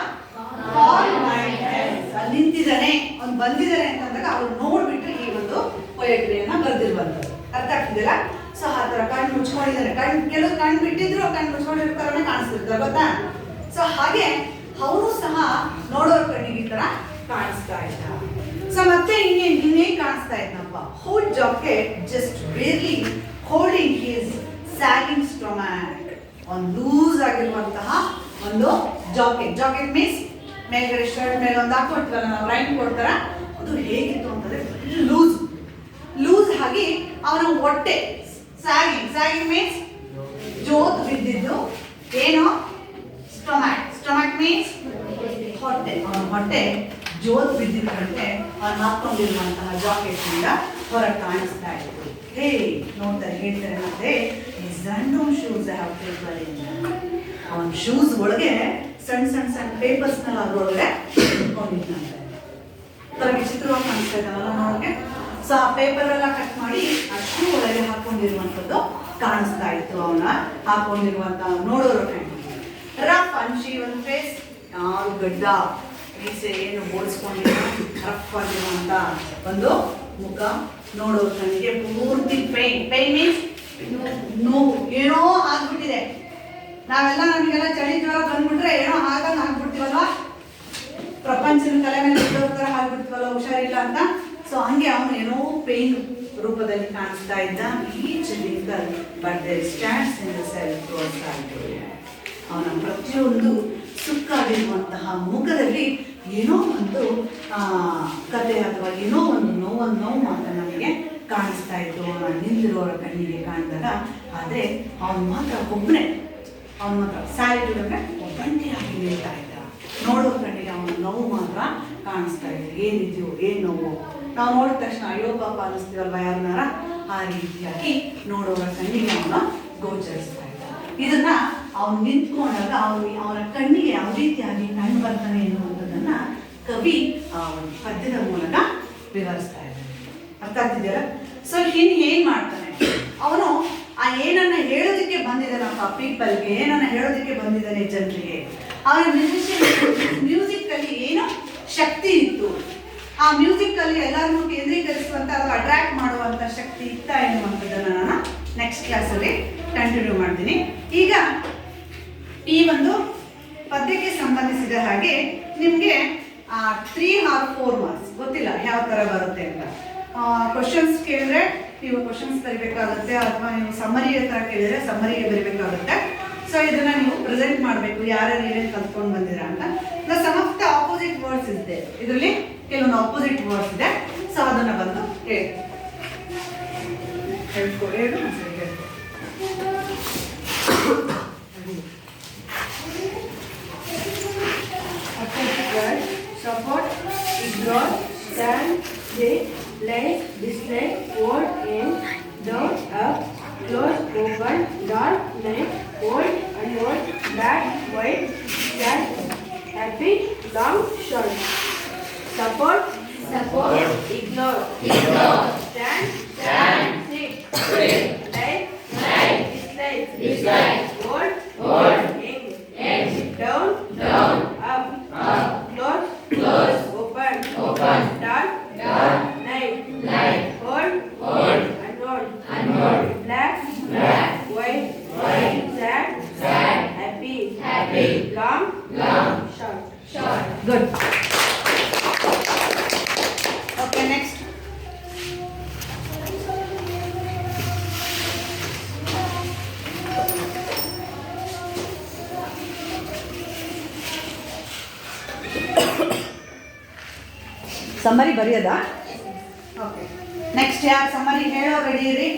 ಅಲ್ಲಿ ನಿಂತಿದ್ದಾನೆ, ಅವ್ನು ಬಂದಿದ್ದಾನೆ ಅಂತಂದಾಗ ಅವ್ರು ನೋಡ್ಬಿಟ್ಟು ಈ ಒಂದು ಪೊಯೆಟ್ರಿಯನ್ನ ಬರೆದಿರುವಂಥದ್ದು. ಅರ್ಥ ಆಗ್ತಿದಿಲ್ಲ? ಸೊ ಆ ತರ ಕಣ್ಣು ಮುಚ್ಕೊಂಡಿದ್ದಾನೆ. ಕೆಲವು ಕಣ್ಣು ಬಿಟ್ಟಿದ್ರು ಕಣ್ಣು ಮುಚ್ಕೊಂಡಿರ್ತಾರನೇ ಕಾಣಿಸ್ತಿರ್ತಾರೆ, ಗೊತ್ತಾ? ಸೊ ಹಾಗೆ ಅವರು ಸಹ ನೋಡೋರ ಕಣ್ಣಿಗೆ ಈ ತರ ಕಾಣಿಸ್ತಾ ಇದ್ದ. ಸೊ ಮತ್ತೆ ಇನ್ನೇ ಕಾಣಿಸ್ತಾ ಇದ್ನಪ್ಪ. Whole jacket just barely holding his sagging stomach. ಒಂದು ಲೂಸ್ ಆಗಿರುವಂತಹ ಒಂದು ಜಾಕೆಟ್. ಜಾಕೆಟ್ ಮೀನ್ಸ್ ಮೇಲ್ಗಡೆ ಶರ್ಟ್ ಮೇಲೆ ಒಂದು ಹಾಕೊಡ್ತೀವಲ್ಲ ನಾವು, ರೈನ್ ಕೊಡ್ತಾರ, ಅದು ಹೇಗಿತ್ತು ಅಂತಂದ್ರೆ ಲೂಸ್ ಆಗಿ ಅವನ ಹೊಟ್ಟೆ ಸ್ಯಾಗಿಂಗ್ ಮೀನ್ಸ್ ಜೋತ್ ಬಿದ್ದಿದ್ದು. ಏನು? ಸ್ಟೊಮ್ಯಾಕ್ ಮೀನ್ಸ್ ಹೊಟ್ಟೆ. ಅವನ ಹೊಟ್ಟೆ ಜೋತ್ ಬಿದ್ದಿದ್ದಂತೆ ಅವ್ರು ಹಾಕೊಂಡಿರುವಂತಹ ಜಾಕೆಟ್ನಿಂದ ಹೊರಗೆ ಕಾಣಿಸ್ತಾ ಇತ್ತು. ಹೇ ನೋಡ್ತಾರೆ, ಹೇಳ್ತಾರೆ ಮತ್ತೆ random shoes have paper in. ಅವನ ಶೂಸ್ ಒಳಗೆ ಸಣ್ಣ ಸಣ್ಣ ಸಣ್ಣ ಪೇಪರ್ಸ್ನೆಲ್ಲ ಅದರೊಳಗಡೆ ಇಟ್ಕೊಂಡಿದ್ದಂತೆ. ಹೊರಗೆ ಚಿತ್ರವಾಗಿ ಕಾಣಿಸ್ತಾ ಇದ್ದಾವಲ್ಲ ನೋಡೋಕೆ. ಸೊ ಆ ಪೇಪರ್ ಎಲ್ಲ ಕಟ್ ಮಾಡಿ ಆ ಶೂ ಒಳಗೆ ಹಾಕೊಂಡಿರುವಂಥದ್ದು ಕಾಣಿಸ್ತಾ ಇತ್ತು. ಅವನ ಹಾಕೊಂಡಿರುವಂತ ನೋಡೋರು ಕಣ್ಣಿಗೆ ರಫ್ ಅನ್ಶಿ ಒಂದು ಫೇಸ್, ಯಾರು ಗಡ್ಡ ಮೀಸೆ ಏನು ಬೋಳಿಸ್ಕೊಂಡಿರೋ ರಫ್ ಆಗಿರುವಂತ ಒಂದು ಮುಖ, ನೋಡೋರು ಕಣ್ಣಿಗೆ ಪೂರ್ತಿ ಪೈನ್ ಮೀನ್ಸ್ ನೋವು, ಏನೋ ಆಗ್ಬಿಟ್ಟಿದೆ. ನಾವೆಲ್ಲ ನಮಗೆಲ್ಲ ಚಳಿ ಜ್ವರ ಬಂದ್ಬಿಟ್ರೆ ಏನೋ ಹಾಗಾಗಿ ಆಗ್ಬಿಡ್ತೀವಲ್ವಾ, ಪ್ರಪಂಚದ ತಲೆ ಮೇಲೆ ಥರ ಆಗ್ಬಿಡ್ತೀವಲ್ಲ ಹುಷಾರಿಲ್ಲ ಅಂತ. ಸೊ ಹಂಗೆ ಅವನು ಏನೋ ಪೇನ್ ರೂಪದಲ್ಲಿ ಕಾಣಿಸ್ತಾ ಇದ್ದ. Each linker but there stands in the self ತೋರಿಸ್ತಾ ಇದ್ರು. ಅವನ ಪ್ರತಿಯೊಂದು ಸುಕ್ಕಾಗಿರುವಂತಹ ಮುಖದಲ್ಲಿ ಏನೋ ಒಂದು ಕತೆ ಅಥವಾ ಏನೋ ಒಂದು ನೋವು ಮಾತ್ರ ನಮಗೆ ಕಾಣಿಸ್ತಾ ಇತ್ತು. ಅವನ ನಿಂತಿರೋರ ಕಣ್ಣಿಗೆ ಕಾಣಿದಾಗ. ಆದರೆ ಅವನು ಮಾತ್ರ ಒಬ್ಬನೇ, ಅವನು ಮಾತ್ರ ಸ್ಯಾಲಿಟ್ಯೂಡ್ ಅಂದರೆ ಒಬ್ಬಂಟಿಯಾಗಿ ನಿಲ್ತಾ ಇದ್ದ. ನೋಡೋರ ಕಣ್ಣಿಗೆ ಅವನ ನೋವು ಮಾತ್ರ ಕಾಣಿಸ್ತಾ ಇತ್ತು. ಏನಿದೆಯೋ ಏನು ನೋವು, ನಾವು ನೋಡಿದ ತಕ್ಷಣ ಅಯ್ಯೋ ಪಾಪ ಅನ್ನಿಸ್ತೀವಲ್ವ ಯಾರನ್ನಾರ, ಆ ರೀತಿಯಾಗಿ ನೋಡೋರ ಕಣ್ಣಿಗೆ ಅವನ ಗೋಚರಿಸ್ತಾ ಇದ್ದ. ಇದನ್ನ ಅವನು ನಿಂತ್ಕೊಂಡಾಗ ಅವನ ಕಣ್ಣಿಗೆ ಯಾವ ರೀತಿಯಾಗಿ ಕಂಡು ಬರ್ತಾನೆ ಎನ್ನುವಂಥದ್ದನ್ನ ಕವಿ ಆ ಒಂದು ಪದ್ಯದ ಮೂಲಕ ವಿವರಿಸ್ತಾ ಇದ್ದಾನೆ. ಅರ್ಥ ಆಗ್ತಿದೆಯಲ್ಲ? ಸೊ ಏನ್ ಮಾಡ್ತಾನೆ ಅವನು, ಆ ಏನನ್ನ ಹೇಳೋದಕ್ಕೆ ಬಂದಿದ್ದಾನಪ್ಪ ಪೀಪಲ್ಗೆ, ಏನನ್ನ ಹೇಳೋದಕ್ಕೆ ಬಂದಿದ್ದಾನೆ ಜನರಿಗೆ. ಅವನ ಮ್ಯೂಸಿಕ್ ಅಲ್ಲಿ ಏನೋ ಶಕ್ತಿ ಇತ್ತು. ಆ ಮ್ಯೂಸಿಕ್ ಅಲ್ಲಿ ಎಲ್ಲರನ್ನೂ ಕೇಂದ್ರೀಕರಿಸುವಂತ ಅಥವಾ ಅಟ್ರಾಕ್ಟ್ ಮಾಡುವಂತ ಶಕ್ತಿ ಇತ್ತ ಎನ್ನುವಂಥದ್ದನ್ನ ನಾನು ನೆಕ್ಸ್ಟ್ ಕ್ಲಾಸಲ್ಲಿ ಕಂಟಿನ್ಯೂ ಮಾಡ್ತೀನಿ. ಈಗ ಈ ಒಂದು ಪದ್ಯಕ್ಕೆ ಸಂಬಂಧಿಸಿದ ಹಾಗೆ ನಿಮಗೆ 3 or 4 ಮಾರ್ಕ್ಸ್ ಗೊತ್ತಿಲ್ಲ ಯಾವ ಥರ ಬರುತ್ತೆ ಅಂತ. ಕ್ವಶನ್ಸ್ ಕೇಳಿದ್ರೆ ನೀವು ಕ್ವಶನ್ಸ್ ಬರಿಬೇಕಾಗುತ್ತೆ, ಅಥವಾ ನೀವು ಸಮ್ಮರಿ ಥರ ಕೇಳಿದ್ರೆ ಸಮ್ಮರಿಗೆ ಬರಿಬೇಕಾಗುತ್ತೆ. ಸೊ ಇದನ್ನ ನೀವು ಪ್ರೆಸೆಂಟ್ ಮಾಡಬೇಕು, ಯಾರ್ಯಾರು ಏನೇನು ಕಲ್ತ್ಕೊಂಡು ಬಂದಿರಾ ಅಂತ. Some of the opposite words ಇದೆ ಇದರಲ್ಲಿ, ಕೆಲವೊಂದು ಆಪೋಸಿಟ್ ವರ್ಡ್ಸ್ ಇದೆ. ಸೊ ಅದನ್ನ ಬಂದು ಹೇಳು support, ignore, stand, sit, like, dislike, hold, in, down, up, close, open, dark, night, old, unold, black, white, sad, happy, long, short. Support, ignore, stand, sit, like, dislike, hold, in, down, up, close, open, dark, night, hold, unhold, black, white, sad, happy, long, short. Good. Okay, next. Summary ಬರೆಯೋದಾ? Okay, next ಯಾರು summary ಹೇಳೋ ready ಇರಿ.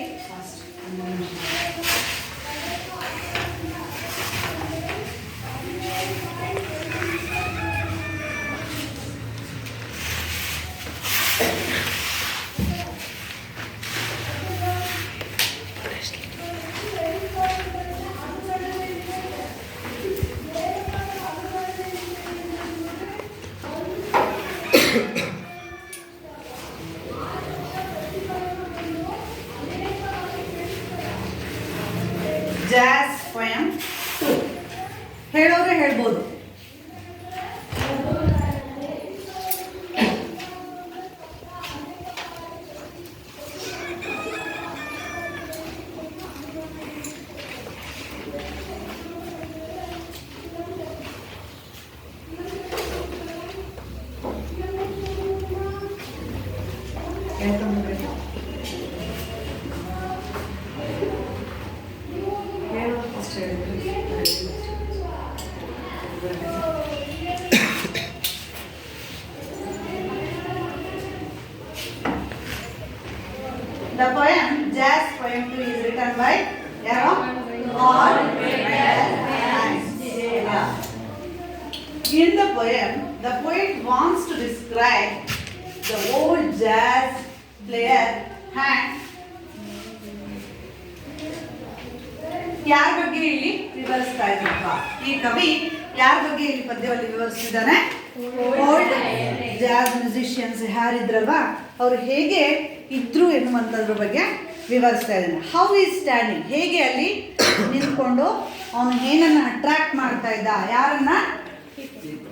Jazz poem 2 ಹೇಳೋರೆ ಹೇಳ್ಬೋದು. The poem Jazz Poem 2 is written by Lord Bacon. In the poem, the poet wants to describe the old jazz player and ಯಾರ ಬಗ್ಗೆ ಇಲ್ಲಿ ವಿವರಿಸ್ತಾ ಇದ್ದಪ್ಪ ಈ ಕವಿ ಯಾರ ಬಗ್ಗೆ ಇಲ್ಲಿ ಪದ್ಯದಲ್ಲಿ ವಿವರಿಸ್ತಿದ್ದಾನೆ ಓಲ್ಡ್ ಜಾಜ್ ಮ್ಯೂಸಿಷಿಯನ್ಸ್ ಯಾರಿದ್ರಲ್ವಾ ಅವರು ಹೇಗೆ ಇದ್ರು ಎನ್ನುವಂಥದ್ರ ಬಗ್ಗೆ ವಿವರಿಸ್ತಾ ಇದ್ದಾನೆ. ಹೌ ಈಸ್ ಸ್ಟ್ಯಾಂಡಿಂಗ್, ಹೇಗೆ ಅಲ್ಲಿ ನಿಂತ್ಕೊಂಡು ಅವನು ಏನನ್ನ ಅಟ್ರಾಕ್ಟ್ ಮಾಡ್ತಾ ಇದ್ದ, ಯಾರನ್ನ,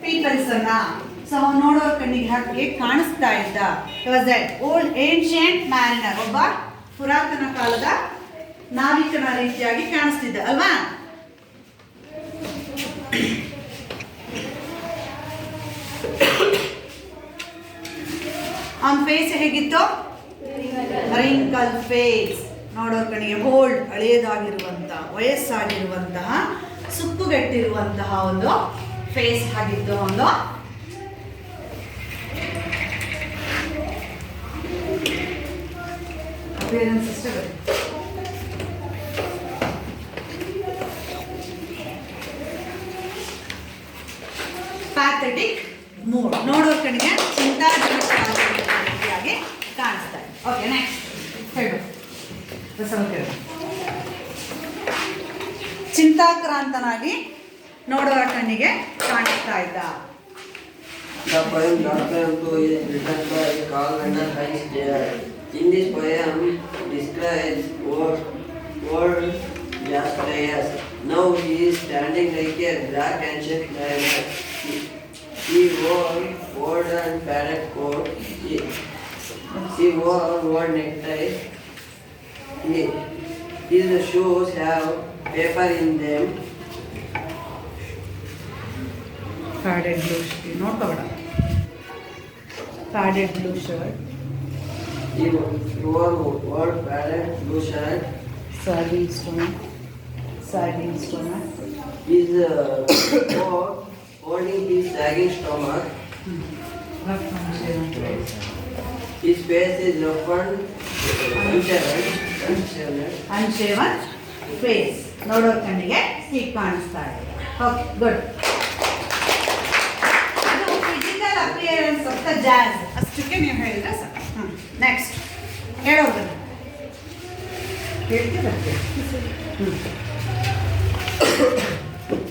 ಪೀಪಲ್ಸ್ ಅನ್ನ. ಸೊ ಅವನು ನೋಡೋರ ಕಣ್ಣಿಗೆ ಹಾಕಿ ಕಾಣಿಸ್ತಾ ಇದ್ದ. ವಾಸ್ ದಟ್ ಓಲ್ಡ್ ಏನ್ಷಿಯಂಟ್ ಮ್ಯಾರಿನರ್, ಒಬ್ಬ ಪುರಾತನ ಕಾಲದ ನಾವಿಕನ ರೀತಿಯಾಗಿ ಕಾಣಿಸ್ತಿದ್ದ ಅಲ್ವಾ. ಅವನ ಫೇಸ್ ಹೇಗಿತ್ತು, ರಿಂಕಲ್ ಫೇಸ್, ನೋಡೋರ್ ಕಣಿಗೆ ಓಲ್ಡ್, ಹಳೆಯದಾಗಿರುವಂತಹ, ವಯಸ್ಸಾಗಿರುವಂತಹ, ಸುಕ್ಕುಗಟ್ಟಿರುವಂತಹ ಒಂದು ಫೇಸ್ ಆಗಿದ್ದು ಒಂದು. ಅಪಿಯರೆನ್ಸ್ ಅಷ್ಟೇ ಬರುತ್ತೆ. ಪ್ಯಾಥೆಟಿಕ್ ಮೂಡ್, ನೋಡೋರ್ ಕಣಿಗೆ ಚಿಂತಾಜನಕವಾಗಿ ಕಾಣಿಸ್ತಾ ಇದೆ. ಓಕೆ, ನೆಕ್ಸ್ಟ್ ಹೇಳು ಚಿಂತಾಕ್ರಾಂತನಾಗಿ ನೋಡೋರ ಕಣ್ಣಿಗೆ ಕಾಣಿಸ್ತಾ ಇದ್ದ. The poem Doctor Who is written by Carl Van Heinz Jr. In this poem describes world jazz players. Now he is standing like a black ancient mariner. He wore old and padded coat. He wore old necktie. His shoes have paper in them. Padded blue shirt ನೋಡ್ಕೋಬೇಡ. Padded blue shirt, He wore old padded blue shirt. Sagging stone. His holding his sagging stomach. His face is roughened, unshaven face, ನೋಡೋರ್ ಕಣ್ಣಿಗೆ ಹೀಗೆ ಕಾಣಿಸ್ತಾ ಇದೆ. Okay, good. ಅದು physical appearance of the jazz, ಅಷ್ಟಕ್ಕೆ ನೀವು ಹೇಳಿದ್ರೆ ಸರ್. ನೆಕ್ಸ್ಟ್ ಹೇಳೋದು ಹೇಳ್ತೀರ.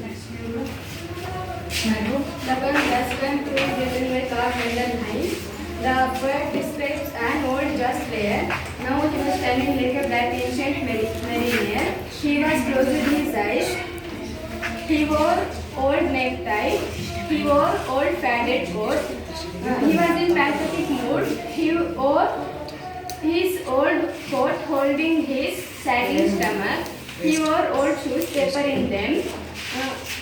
ನೆಕ್ಸ್ಟ್ ನೀವು The poem Jazz Poem 2 is written by Carl Van Heinz. The poet describes an old jazz player. Now he was standing like a black ancient mariner. He was closing his eyes. He wore old necktie. He wore old padded coat. He was in pathetic mood. He wore his old coat holding his sagging stomach. He wore old shoes, paper in them.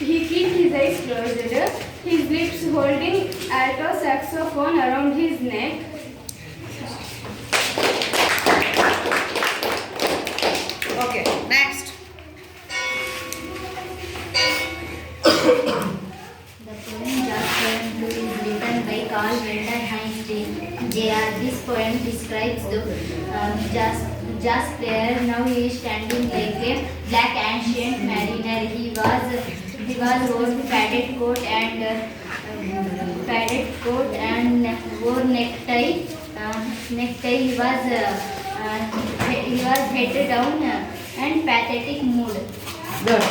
He kept his eyes closed, his lips holding alto saxophone around his neck. Okay, next. The poem Jazz Poem 2 is written by Carl Van Heinz Jr. This poem describes the jazz player. Now he is standing like a black ancient mariner. He was wore padded coat and wore necktie. He was head down and pathetic mood. Good.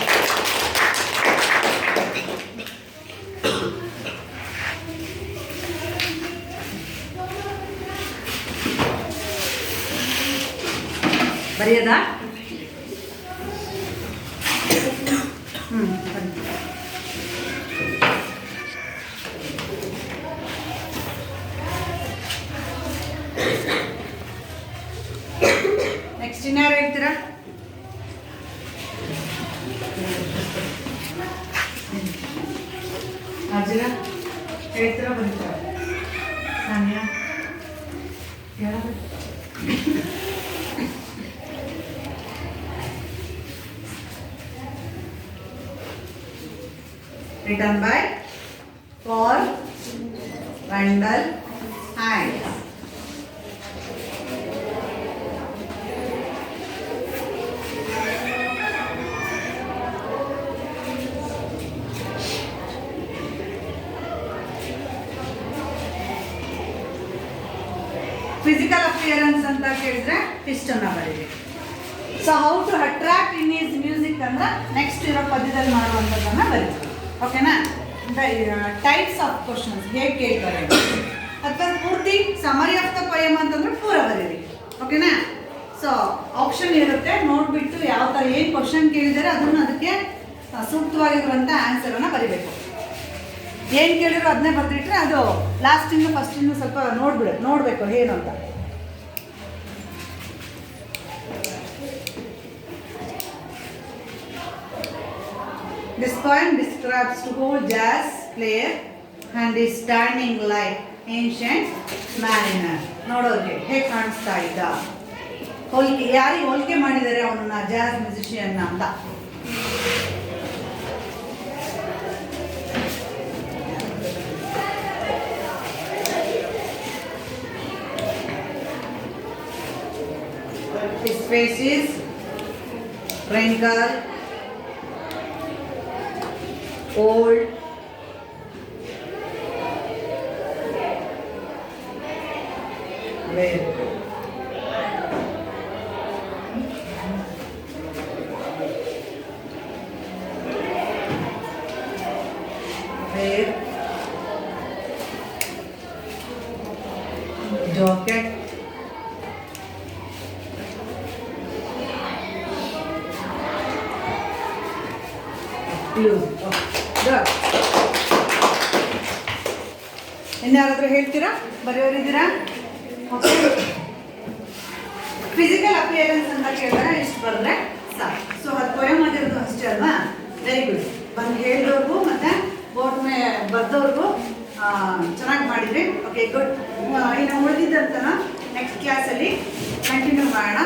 ಬರೆಯದಾ? Next ಇನ್ಯಾರು ಹೇಳ್ತೀರಾ? ಅರ್ಜುನ ಹೇಳ್ತೀರಾ, ಬರೀತೀರಾ? ಸಾನ್ಯಾ ಹೇಳೋದು? Written by Carl Van Heinz. Appearance ಅಂತ ಕೇಳಿದ್ರೆ ಇಷ್ಟನ್ನು ಬರೀರಿ. So how to attract in is music ಅಂದ್ರೆ ನೆಕ್ಸ್ಟ್ ಇರೋ ಪದ್ಯದಲ್ಲಿ ಮಾಡುವಂಥದ್ದನ್ನು ಬರೀತೀವಿ. ಓಕೆನಾ? ಟೈಪ್ಸ್ ಆಫ್ ಕ್ವಶನ್ಸ್ ಹೇಗೆ ಕೇಳ್ತಾರೆ ಅಥವಾ ಪೂರ್ತಿ ಸಮರಿ ಆಫ್ ದ ಪೊಯಮ್ ಅಂತಂದ್ರೆ ಪೂರ ಬರೀರಿ. ಓಕೆನಾ? ಸೊ ಆಪ್ಷನ್ ಇರುತ್ತೆ, ನೋಡಿಬಿಟ್ಟು ಯಾವ ಥರ ಏನು ಕ್ವಶನ್ ಕೇಳಿದ್ದಾರೆ ಅದನ್ನು ಅದಕ್ಕೆ ಸೂಕ್ತವಾಗಿರುವಂಥ ಆನ್ಸರನ್ನು ಬರೀಬೇಕು. ಏನು ಕೇಳಿದ್ರು ಅದನ್ನೇ ಬರೆದಿಟ್ರೆ ಅದು ಲಾಸ್ಟಿಂದ ಫಸ್ಟಿಂದ ಸ್ವಲ್ಪ ನೋಡಬೇಕು ಏನು ಅಂತ. This poem describes to whole jazz player and is standing like ancient mariner. ನೋಡೋರಿಗೆ ಹೇಗೆ ಕಾಣಿಸ್ತಾ ಇದ್ದ, ಹೋಲಿಕೆ ಯಾರಿಗೆ ಹೋಲಿಕೆ ಮಾಡಿದ್ದಾರೆ ಅವನನ್ನ ಜಾಜ್ ಮ್ಯೂಸಿಷಿಯನ್ ಅಂತ. His face is wrinkled, old, very good. Hair, jacket, blue. Good. ಇನ್ಯಾರಾದ್ರೂ ಹೇಳ್ತೀರಾ? ಬರೆಯೋರಿದ್ದೀರಾ? ಓಕೆ. ಫಿಸಿಕಲ್ ಅಪಿಯರೆನ್ಸ್ ಅಂತ ಕೇಳಿದ್ರೆ ಇಷ್ಟು ಬರೆದ್ರೆ ಸಾಕು. ಸೊ ಅದು ಪೊಯಮ್ ಆಗಿರೋದು ಅಷ್ಟೇ ಅಲ್ವಾ? Very good. ಬಂದು ಹೇಳಿದವ್ರಿಗೂ ಮತ್ತು ಬೋರ್ಡ್ ಮೇಲೆ ಬರ್ದವ್ರಿಗೂ ಚೆನ್ನಾಗಿ ಮಾಡಿದ್ರಿ. Okay good. ಇನ್ನು ಉಳಿದಿದ್ದಂತನ ನೆಕ್ಸ್ಟ್ ಕ್ಲಾಸಲ್ಲಿ ಕಂಟಿನ್ಯೂ ಮಾಡೋಣ.